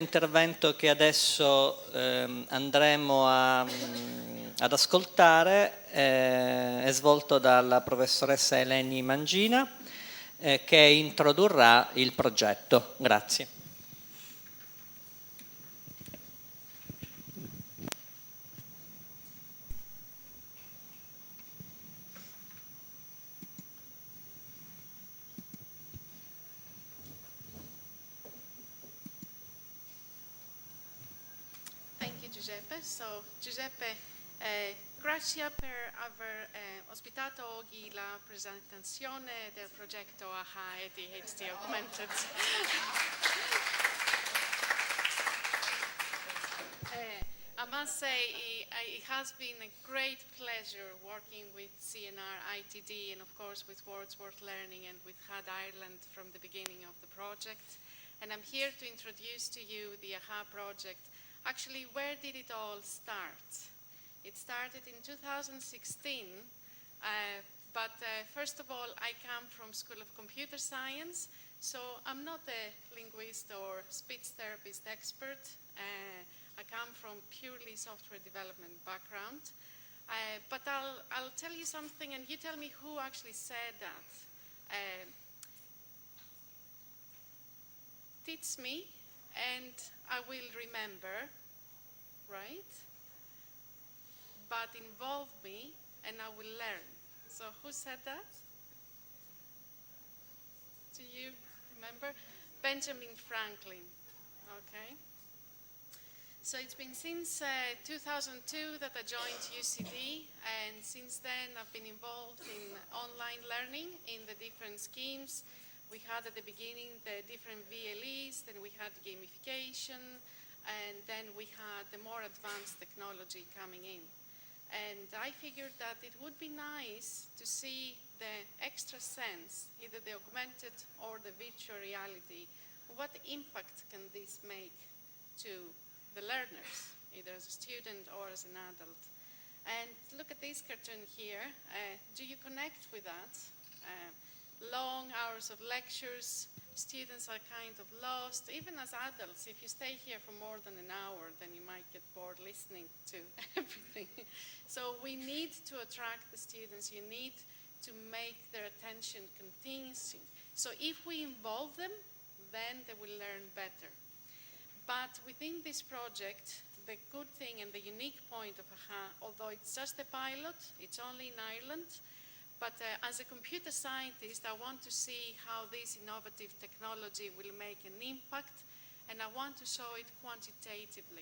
l'intervento che adesso andremo ad ascoltare è svolto dalla professoressa Eleni Mangina, che introdurrà il progetto. Grazie. Giuseppe. So, Giuseppe, grazie per aver ospitato oggi la presentazione del progetto AHA ADHD Augmented. I must say it has been a great pleasure working with CNR ITD and of course with WordsWorth Learning and with HUD Ireland from the beginning of the project. And I'm here to introduce to you the AHA project. Actually, where did it all start? It started in 2016, but first of all, I come from School of Computer Science, so I'm not a linguist or speech therapist expert. I come from purely software development background, but I'll tell you something and you tell me who actually said that. Teach me and I will remember, right? But involve me and I will learn. So who said that? Do you remember? Benjamin Franklin, okay. So it's been since 2002 that I joined UCD, and since then I've been involved in online learning in the different schemes. We had at the beginning the different VLEs, then we had gamification, and then we had the more advanced technology coming in. And I figured that it would be nice to see the extra sense, either the augmented or the virtual reality. What impact can this make to the learners, either as a student or as an adult? And look at this cartoon here. Do you connect with that? Long hours of lectures, students are kind of lost. Even as adults, if you stay here for more than an hour, then you might get bored listening to everything. So we need to attract the students. You need to make their attention continuous. So if we involve them, then they will learn better. But within this project, the good thing and the unique point of AHA, although it's just a pilot, it's only in Ireland, but as a computer scientist, I want to see how this innovative technology will make an impact, and I want to show it quantitatively.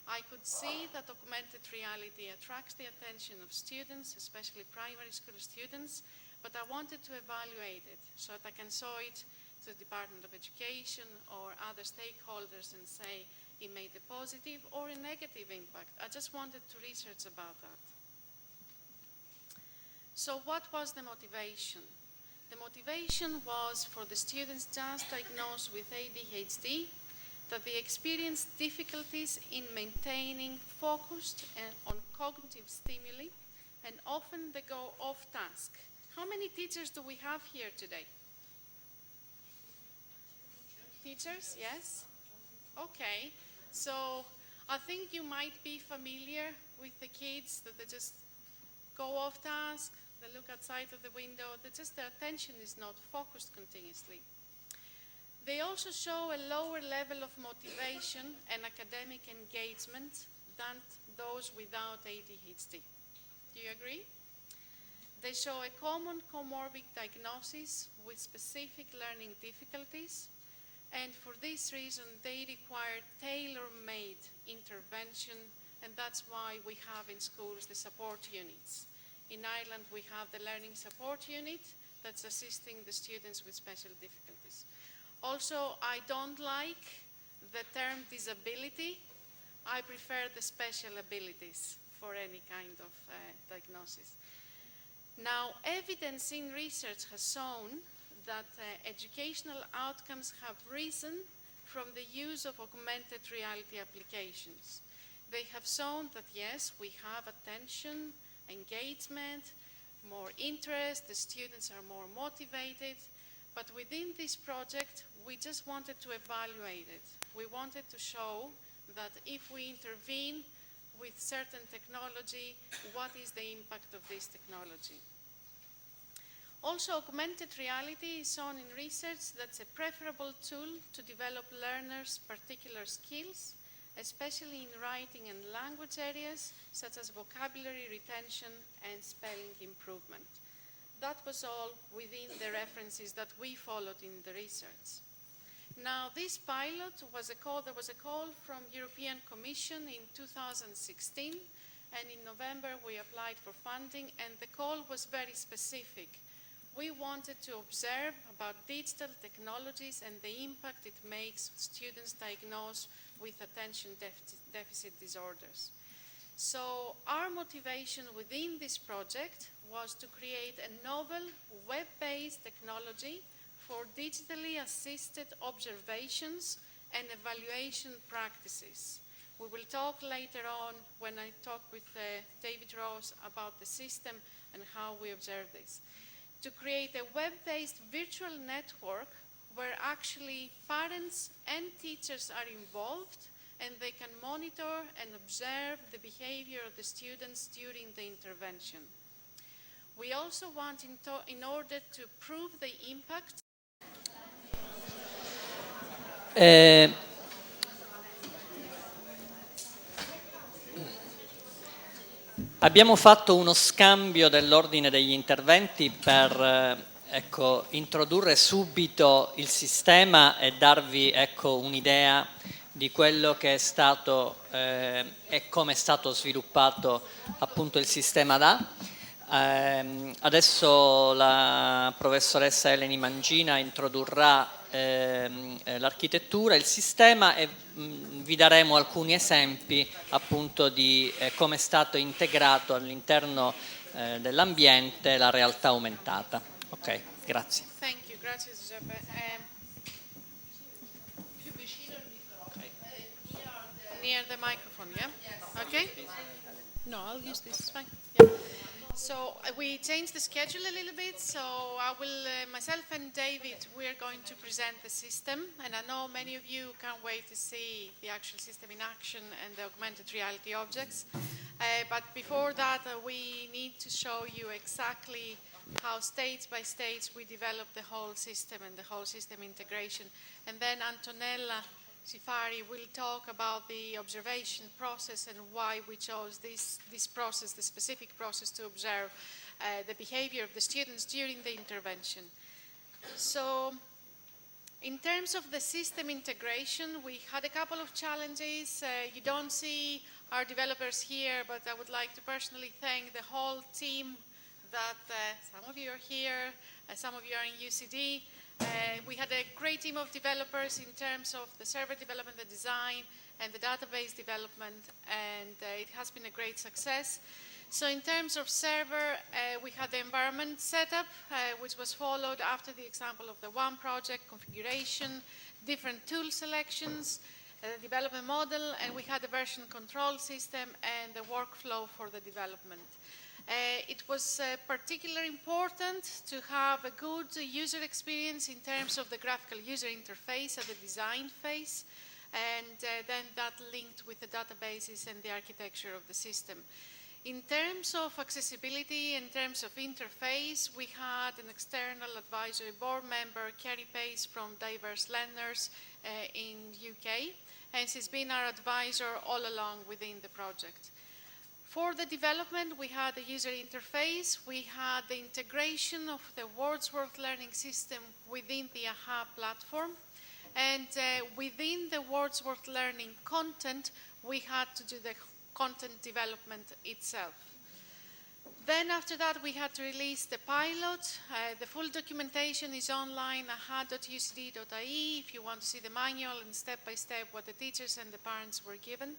I could see that augmented reality attracts the attention of students, especially primary school students, but I wanted to evaluate it so that I can show it to the Department of Education or other stakeholders and say it made a positive or a negative impact. I just wanted to research about that. So what was the motivation? The motivation was for the students just diagnosed with ADHD that they experience difficulties in maintaining focused on cognitive stimuli, and often they go off task. How many teachers do we have here today? Teachers, yes? Okay, so I think you might be familiar with the kids that they just go off task, they look outside of the window, their attention is not focused continuously. They also show a lower level of motivation and academic engagement than those without ADHD. Do you agree? They show a common comorbid diagnosis with specific learning difficulties, and for this reason they require tailor-made intervention, and that's why we have in schools the support units. In Ireland, we have the Learning Support Unit that's assisting the students with special difficulties. Also, I don't like the term disability. I prefer the special abilities for any kind of diagnosis. Now, evidence in research has shown that educational outcomes have risen from the use of augmented reality applications. They have shown that, yes, we have attention, engagement, more interest, the students are more motivated, but within this project we just wanted to evaluate it. We wanted to show that if we intervene with certain technology, what is the impact of this technology? Also, augmented reality is shown in research that's a preferable tool to develop learners' particular skills, especially in writing and language areas, such as vocabulary retention and spelling improvement. That was all within the references that we followed in the research. Now, this pilot there was a call from European Commission in 2016, and in November we applied for funding, and the call was very specific. We wanted to observe about digital technologies and the impact it makes students diagnosed with attention deficit disorders. So our motivation within this project was to create a novel web-based technology for digitally assisted observations and evaluation practices. We will talk later on when I talk with David Ross about the system and how we observe this. To create a web-based virtual network where actually parents and teachers are involved and they can monitor and observe the behavior of the students during the intervention. We also want, in order to prove the impact, abbiamo fatto uno scambio dell'ordine degli interventi per introdurre subito il sistema e darvi un'idea di quello che è stato e come è stato sviluppato appunto il sistema DA. Adesso la professoressa Eleni Mangina introdurrà l'architettura, il sistema e vi daremo alcuni esempi appunto di come è stato integrato all'interno dell'ambiente la realtà aumentata. Ok, grazie. Thank you, grazie Giuseppe. Più vicino il microfono. Near the microphone, yeah? Okay? No, I'll use this, it's fine. Yeah. So we changed the schedule a little bit, so I will, myself and David, we're going to present the system, and I know many of you can't wait to see the actual system in action and the augmented reality objects. But before that, we need to show you exactly how stage by stage we develop the whole system and the whole system integration. And then Antonella Sifari will talk about the observation process and why we chose this process, the specific process to observe the behavior of the students during the intervention. So in terms of the system integration, we had a couple of challenges. You don't see our developers here, but I would like to personally thank the whole team that some of you are here, some of you are in UCD. We had a great team of developers in terms of the server development, the design, and the database development, and it has been a great success. So in terms of server, we had the environment setup, which was followed after the example of the one project, configuration, different tool selections, development model, and we had the version control system and the workflow for the development. It was particularly important to have a good user experience in terms of the graphical user interface at the design phase, and then that linked with the databases and the architecture of the system. In terms of accessibility, in terms of interface, we had an external advisory board member, Kerry Pace from Diverse Learners in UK, and she's been our advisor all along within the project. For the development, we had the user interface, we had the integration of the WordsWorth learning system within the AHA platform, and within the WordsWorth learning content, we had to do the content development itself. Then after that, we had to release the pilot. The full documentation is online, aha.ucd.ie, if you want to see the manual and step-by-step what the teachers and the parents were given.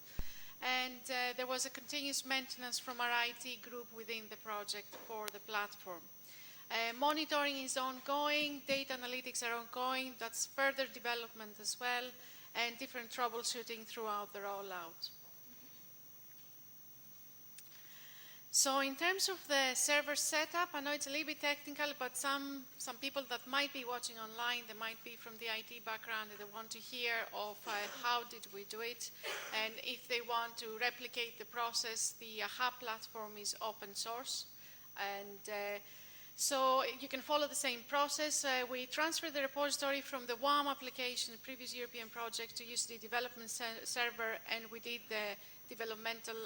And there was a continuous maintenance from our IT group within the project for the platform. Monitoring is ongoing, data analytics are ongoing, that's further development as well, and different troubleshooting throughout the rollout. So in terms of the server setup, I know it's a little bit technical, but some people that might be watching online, they might be from the IT background and they want to hear of how did we do it. And if they want to replicate the process, the AHA platform is open source. And so you can follow the same process. We transferred the repository from the WAM application, the previous European project, to use the development server, and we did the developmental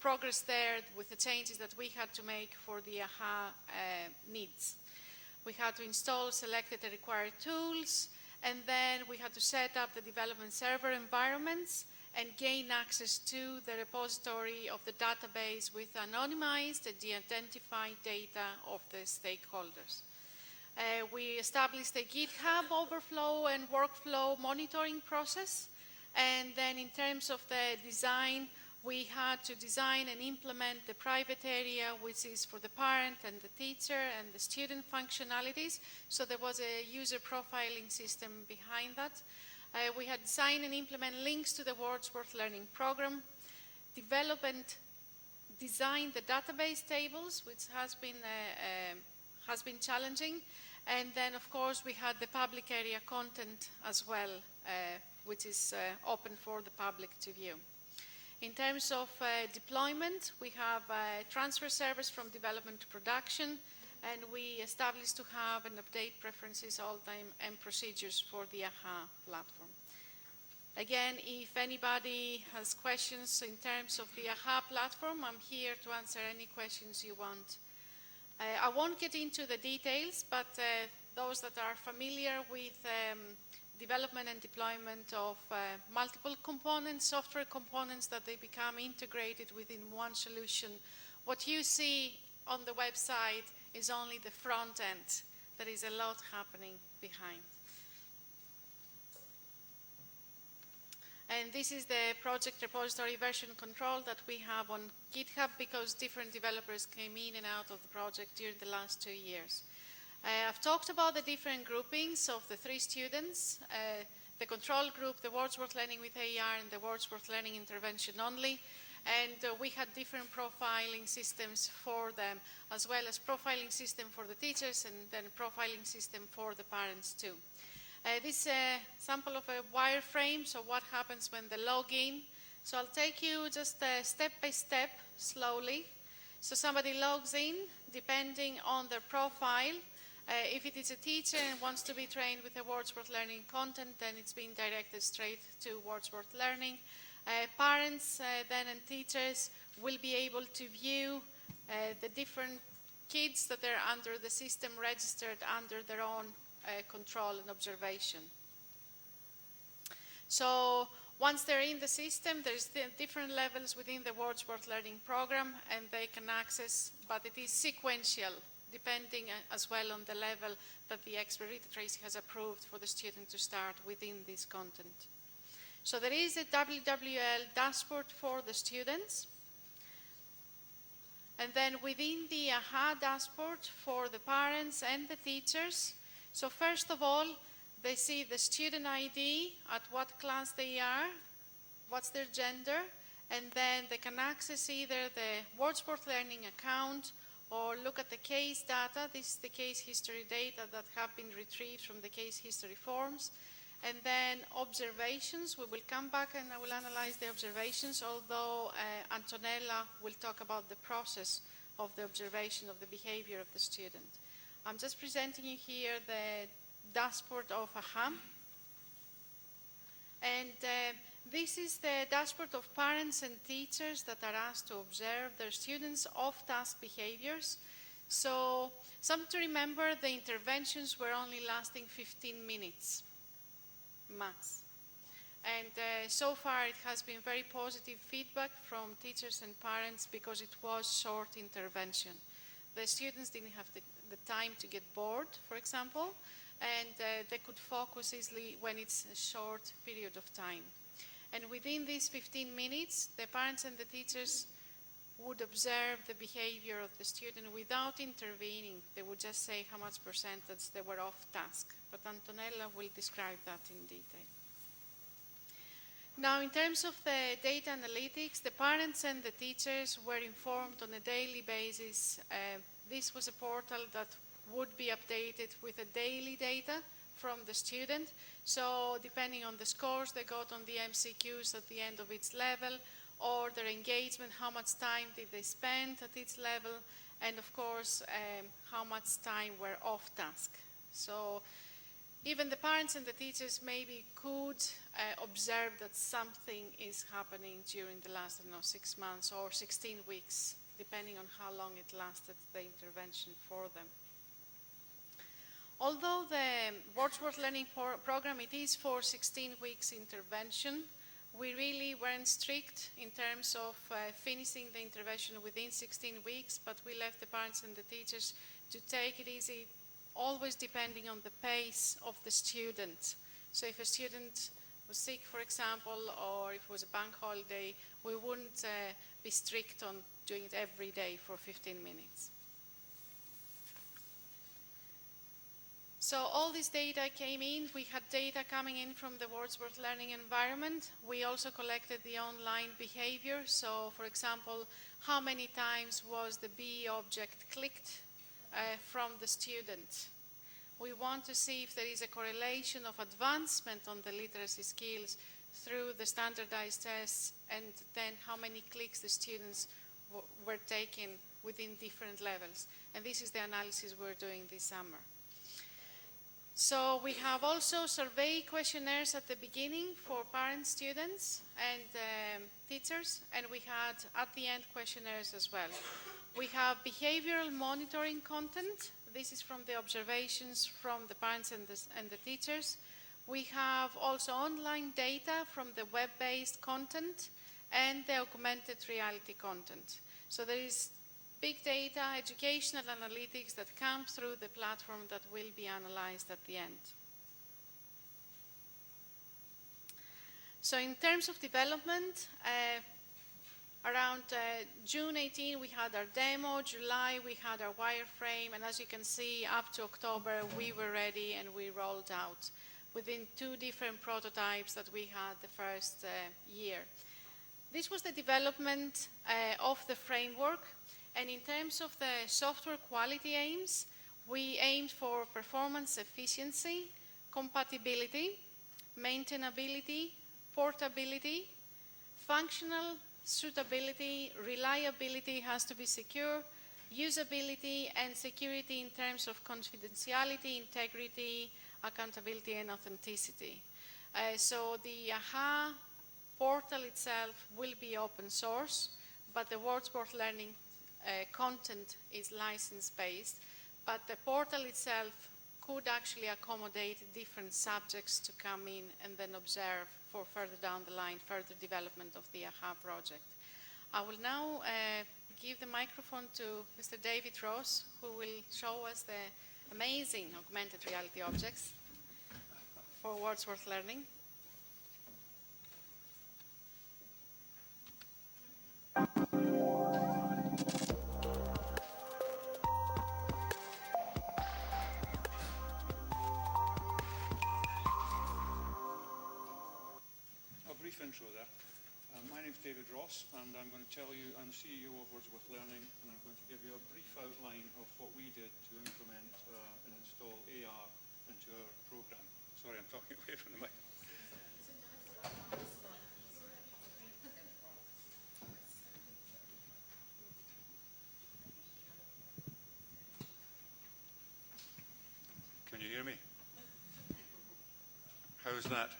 progress there with the changes that we had to make for the AHA needs. We had to install selected the required tools, and then we had to set up the development server environments and gain access to the repository of the database with anonymized and de-identified data of the stakeholders. We established a GitHub overflow and workflow monitoring process, and then in terms of the design, we had to design and implement the private area, which is for the parent and the teacher and the student functionalities. So there was a user profiling system behind that. We had designed and implement links to the WordsWorth learning program, develop and design the database tables, which has been challenging. And then, of course, we had the public area content as well, which is open for the public to view. In terms of deployment, we have transfer servers from development to production, and we established to have and update preferences all the time and procedures for the AHA platform. Again, if anybody has questions in terms of the AHA platform, I'm here to answer any questions you want. I won't get into the details, but those that are familiar with development and deployment of multiple components, software components, that they become integrated within one solution. What you see on the website is only the front end. There is a lot happening behind. And this is the project repository version control that we have on GitHub, because different developers came in and out of the project during the last 2 years. I've talked about the different groupings of the 3 students, the control group, the WordsWorth Learning with AR, and the WordsWorth Learning Intervention Only. And we had different profiling systems for them, as well as profiling system for the teachers and then profiling system for the parents too. This is a sample of a wireframe, so what happens when they log in. So I'll take you just step by step, slowly. So somebody logs in, depending on their profile. If it is a teacher and wants to be trained with a WordsWorth Learning content, then it's being directed straight to WordsWorth Learning. Parents then and teachers will be able to view the different kids that are under the system, registered under their own control and observation. So once they're in the system, there's different levels within the WordsWorth Learning program, and they can access, but it is sequential, depending as well on the level that the expert literacy has approved for the student to start within this content. So there is a WWL dashboard for the students. And then within the AHA dashboard for the parents and the teachers, so first of all, they see the student ID, at what class they are, what's their gender, and then they can access either the WordsWorth Learning account or look at the case data. This is the case history data that have been retrieved from the case history forms. And then observations, we will come back and I will analyze the observations, although Antonella will talk about the process of the observation of the behavior of the student. I'm just presenting you here the dashboard of AHA. And this is the dashboard of parents and teachers that are asked to observe their students' off-task behaviors. So, something to remember, the interventions were only lasting 15 minutes, max. And so far it has been very positive feedback from teachers and parents because it was short intervention. The students didn't have the time to get bored, for example, and they could focus easily when it's a short period of time. And within these 15 minutes, the parents and the teachers would observe the behavior of the student without intervening. They would just say how much percentage they were off task. But Antonella will describe that in detail. Now, in terms of the data analytics, the parents and the teachers were informed on a daily basis. This was a portal that would be updated with the daily data from the student. So depending on the scores they got on the MCQs at the end of each level, or their engagement, how much time did they spend at each level, and of course, how much time were off task. So even the parents and the teachers maybe could observe that something is happening during the last, 6 months or 16 weeks, depending on how long it lasted, the intervention for them. Although the WordsWorth Learning Program, it is for 16 weeks intervention, we really weren't strict in terms of finishing the intervention within 16 weeks, but we left the parents and the teachers to take it easy, always depending on the pace of the student. So if a student was sick, for example, or if it was a bank holiday, we wouldn't be strict on doing it every day for 15 minutes. So all this data came in. We had data coming in from the WordsWorth learning environment. We also collected the online behavior. So, for example, how many times was the BE object clicked from the student? We want to see if there is a correlation of advancement on the literacy skills through the standardized tests, and then how many clicks the students were taking within different levels. And this is the analysis we're doing this summer. So we have also survey questionnaires at the beginning for parents, students, and teachers, and we had at the end questionnaires as well. We have behavioral monitoring content. This is from the observations from the parents and the teachers. We have also online data from the web-based content and the augmented reality content. So there is big data, educational analytics that come through the platform that will be analyzed at the end. So in terms of development, around June 18 we had our demo, July we had our wireframe, and as you can see, up to October we were ready and we rolled out within 2 different prototypes that we had the first year. This was the development of the framework. And in terms of the software quality aims, we aimed for performance efficiency, compatibility, maintainability, portability, functional suitability, reliability has to be secure, usability, and security in terms of confidentiality, integrity, accountability, and authenticity. So the AHA portal itself will be open source, but the WordsWorth learning content is license-based, but the portal itself could actually accommodate different subjects to come in and then observe for further down the line, further development of the AHA project. I will now give the microphone to Mr. David Ross, who will show us the amazing augmented reality objects for WordsWorth Learning. Intro there. My name is David Ross, and I'm going to tell you, I'm the CEO of WordsWorth Learning, and I'm going to give you a brief outline of what we did to implement and install AR into our program. Sorry, I'm talking away from the mic. Can you hear me? How's that?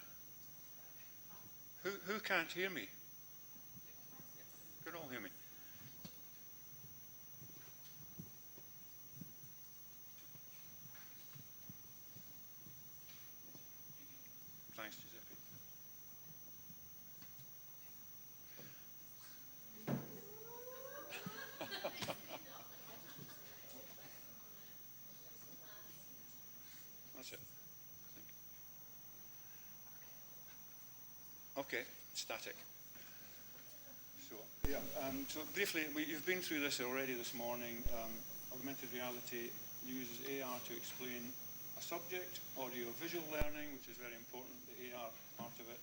Who can't hear me? You can all hear me. Thanks, Giuseppe. That's it. Okay, static. So, yeah, so briefly, you've been through this already this morning. Augmented reality uses AR to explain a subject, audio-visual learning, which is very important, the AR part of it.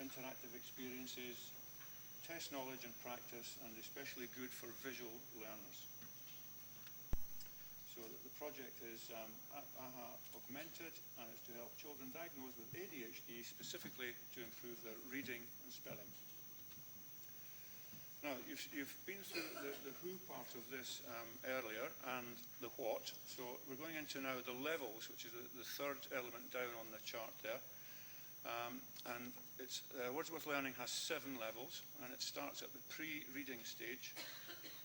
interactive experiences, test knowledge and practice, and especially good for visual learners. So the project is AHA Augmented, and it's to help children diagnosed with ADHD, specifically to improve their reading and spelling. Now, you've been through the who part of this earlier, and the what. So we're going into now the levels, which is the third element down on the chart there. And it's WordsWorth Learning has 7 levels, and it starts at the pre-reading stage.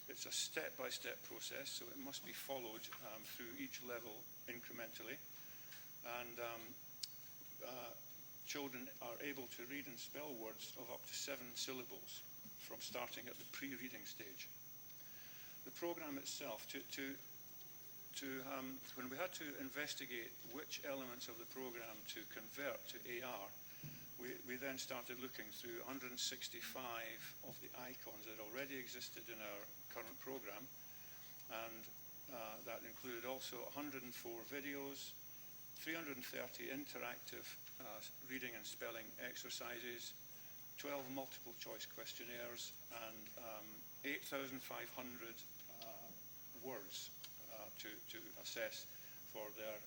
It's a step-by-step process, so it must be followed through each level incrementally. And children are able to read and spell words of up to 7 syllables from starting at the pre-reading stage. The program itself, when we had to investigate which elements of the program to convert to AR, we then started looking through 165 of the icons that already existed in our current program, and that included also 104 videos, 330 interactive reading and spelling exercises, 12 multiple choice questionnaires, and 8,500 words to assess for their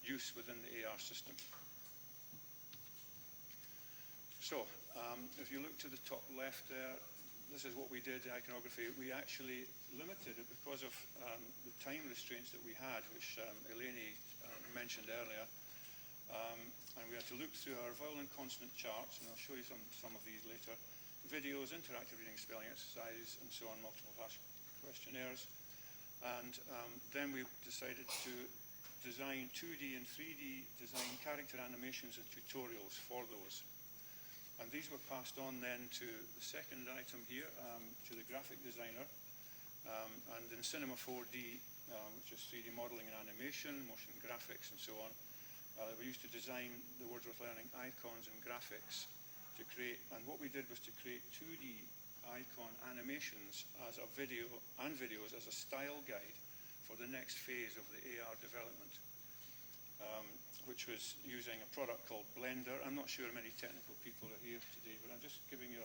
use within the AR system. So, if you look to the top left there, this is what we did, the iconography. We actually limited it because of the time restraints that we had, which Eleni mentioned earlier. And we had to look through our vowel and consonant charts, and I'll show you some of these later. Videos, interactive reading, spelling exercises, and so on, multiple choice questionnaires. And then we decided to design 2D and 3D design character animations and tutorials for those. And these were passed on then to the second item here, to the graphic designer. And in Cinema 4D, which is 3D modeling and animation, motion graphics, and so on, we used to design the WordsWorth Learning icons and graphics to create, and what we did was to create 2D icon animations as a video and videos as a style guide for the next phase of the AR development. Which was using a product called Blender. I'm not sure many technical people are here today, but I'm just giving you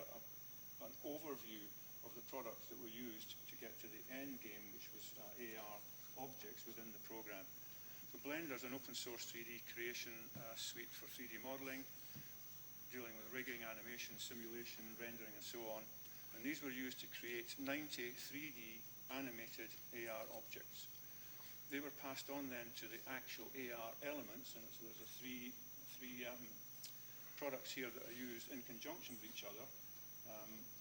an overview of the products that were used to get to the end game, which was AR objects within the program. So Blender is an open source 3D creation suite for 3D modeling, dealing with rigging, animation, simulation, rendering, and so on. And these were used to create 90 3D animated AR objects. They were passed on then to the actual AR elements, and so there's three products here that are used in conjunction with each other.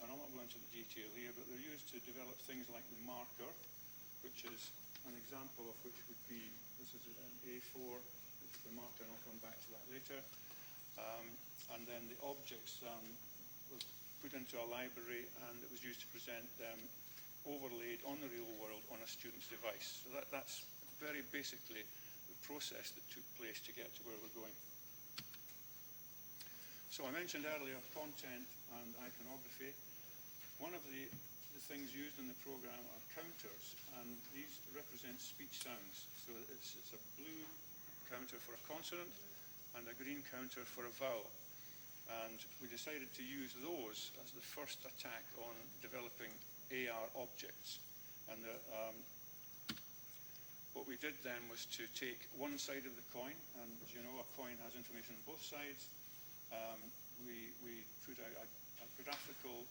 And I'm not going into the detail here, but they're used to develop things like the marker, which is an example of which would be, this is an A4, this is the marker, and I'll come back to that later. And then the objects were put into a library, and it was used to present them overlaid on the real world on a student's device. So that's very basically the process that took place to get to where we're going. So I mentioned earlier content and iconography. One of the things used in the program are counters, and these represent speech sounds. So it's a blue counter for a consonant and a green counter for a vowel. And we decided to use those as the first attack on developing AR objects. And what we did then was to take one side of the coin, and as you know, a coin has information on both sides. We put a graphical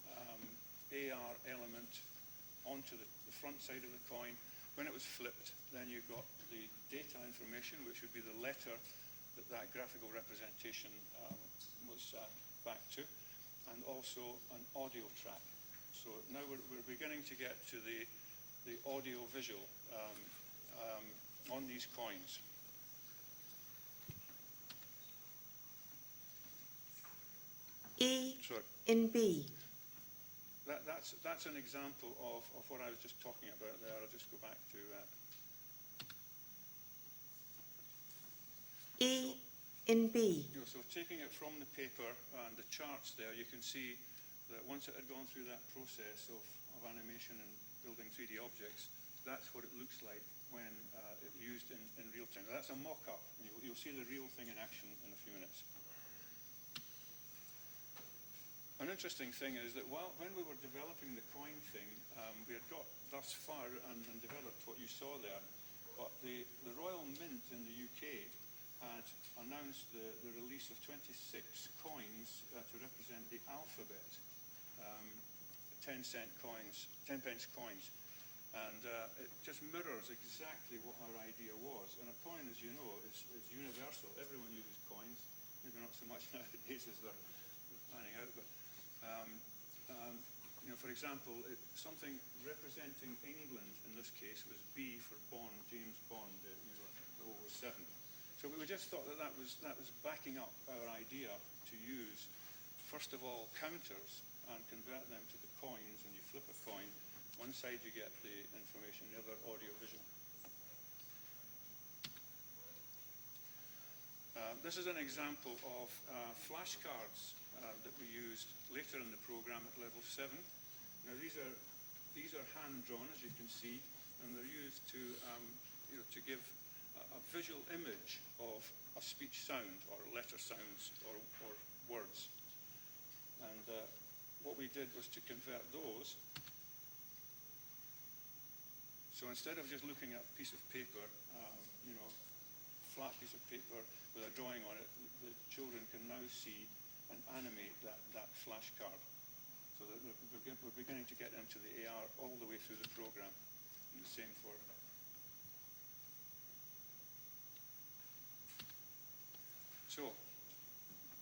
AR element onto the front side of the coin. When it was flipped, then you got the data information, which would be the letter that graphical representation was back to, and also an audio track. So now we're beginning to get to the audio-visual on these coins. E Sorry. in B. That's an example of what I was just talking about there. I'll just go back to E in B. so taking it from the paper and the charts there, you can see that once it had gone through that process of animation and building 3D objects, that's what it looks like when it used in real time. That's a mock-up. You'll see the real thing in action in a few minutes. interesting thing is that when we were developing the coin thing, we had got thus far and developed what you saw there, but the Royal Mint in the UK had announced the release of 26 coins to represent the alphabet, 10-cent coins, 10-pence coins. And it just mirrors exactly what our idea was. And a coin, as you know, is universal. Everyone uses coins. Maybe not so much nowadays as they're planning out. But for example, something representing England in this case was B for Bond, James Bond, 007. So we just thought that was backing up our idea to use, first of all, counters and convert them to the coins. And you flip a coin. One side you get the information, the other audio-visual. This is an example of flashcards that we used later in the program at level 7. Now these are hand-drawn, as you can see, and they're used to give a visual image of a speech sound or letter sounds or words. And what we did was to convert those. So instead of just looking at a piece of paper, flat piece of paper with a drawing on it, the children can now see and animate that flashcard. So that we're beginning to get into the AR all the way through the program. And the same for... So,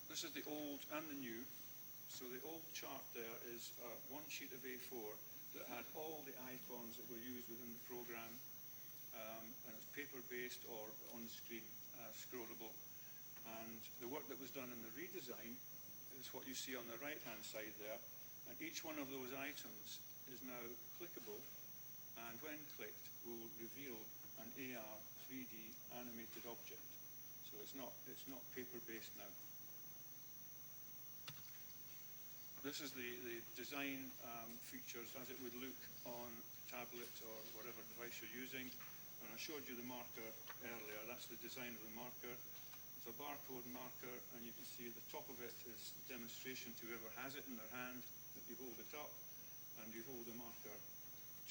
this is the old and the new. So the old chart there is one sheet of A4 that had all the icons that were used within the program, and it's paper-based or on-screen scrollable. And the work that was done in the redesign is what you see on the right-hand side there. And each one of those items is now clickable, and when clicked will reveal an AR 3D animated object. So it's not paper-based now. This is the design features as it would look on tablet or whatever device you're using. And I showed you the marker earlier. That's the design of the marker. It's a barcode marker, and you can see the top of it is demonstration to whoever has it in their hand, that you hold it up, and you hold the marker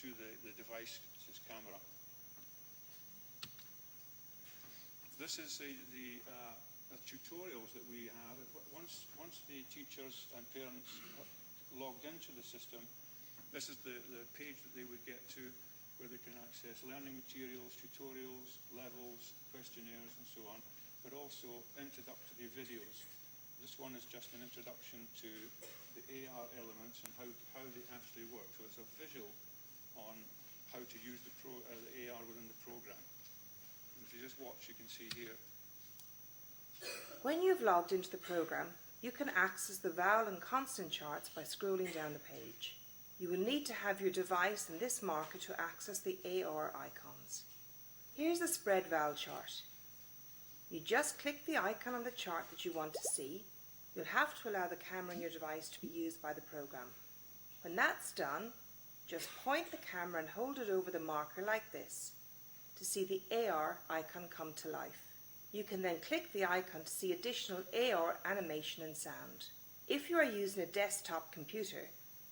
to the device, this camera. This is the tutorials that we have. Once the teachers and parents logged into the system, this is the page that they would get to, where they can access learning materials, tutorials, levels, questionnaires, and so on, but also introductory videos. This one is just an introduction to the AR elements and how they actually work. So it's a visual on how to use the AR within the program. And if you just watch, you can see here. When you've logged into the program, you can access the vowel and consonant charts by scrolling down the page. You will need to have your device and this marker to access the AR icons. Here's the spread vowel chart. You just click the icon on the chart that you want to see. You'll have to allow the camera on your device to be used by the program. When that's done, just point the camera and hold it over the marker like this to see the AR icon come to life. You can then click the icon to see additional AR animation and sound. If you are using a desktop computer,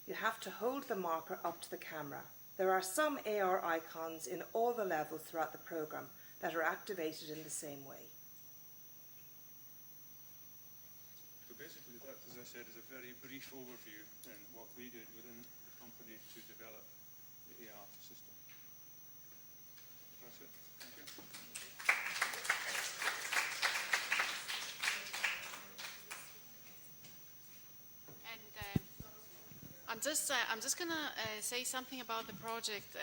you have to hold the marker up to the camera. There are some AR icons in all the levels throughout the program that are activated in the same way. So basically that, as I said, is a very brief overview in what we did within the company to develop the AR system. That's it. Thank you. I'm just going to say something about the project.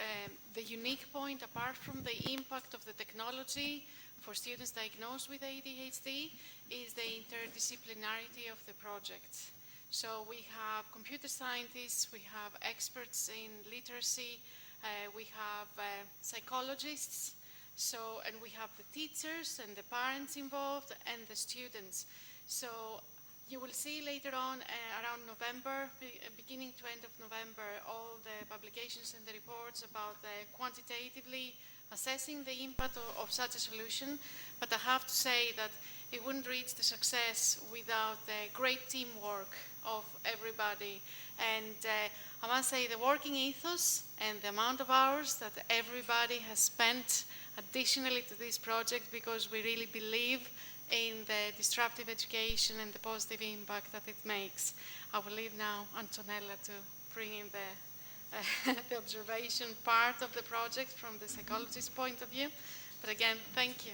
The unique point, apart from the impact of the technology for students diagnosed with ADHD, is the interdisciplinarity of the project. So we have computer scientists, we have experts in literacy, we have psychologists, and we have the teachers and the parents involved and the students. So you will see later on, around November, beginning to end of November, all the publications and the reports about quantitatively assessing the impact of such a solution. But I have to say that it wouldn't reach the success without the great teamwork of everybody. everybody. And I must say the working ethos and the amount of hours that everybody has spent additionally to this project, because we really believe in the disruptive education and the positive impact that it makes. I will leave now Antonella to bring in the observation part of the project from the psychologist's point of view. But again, thank you.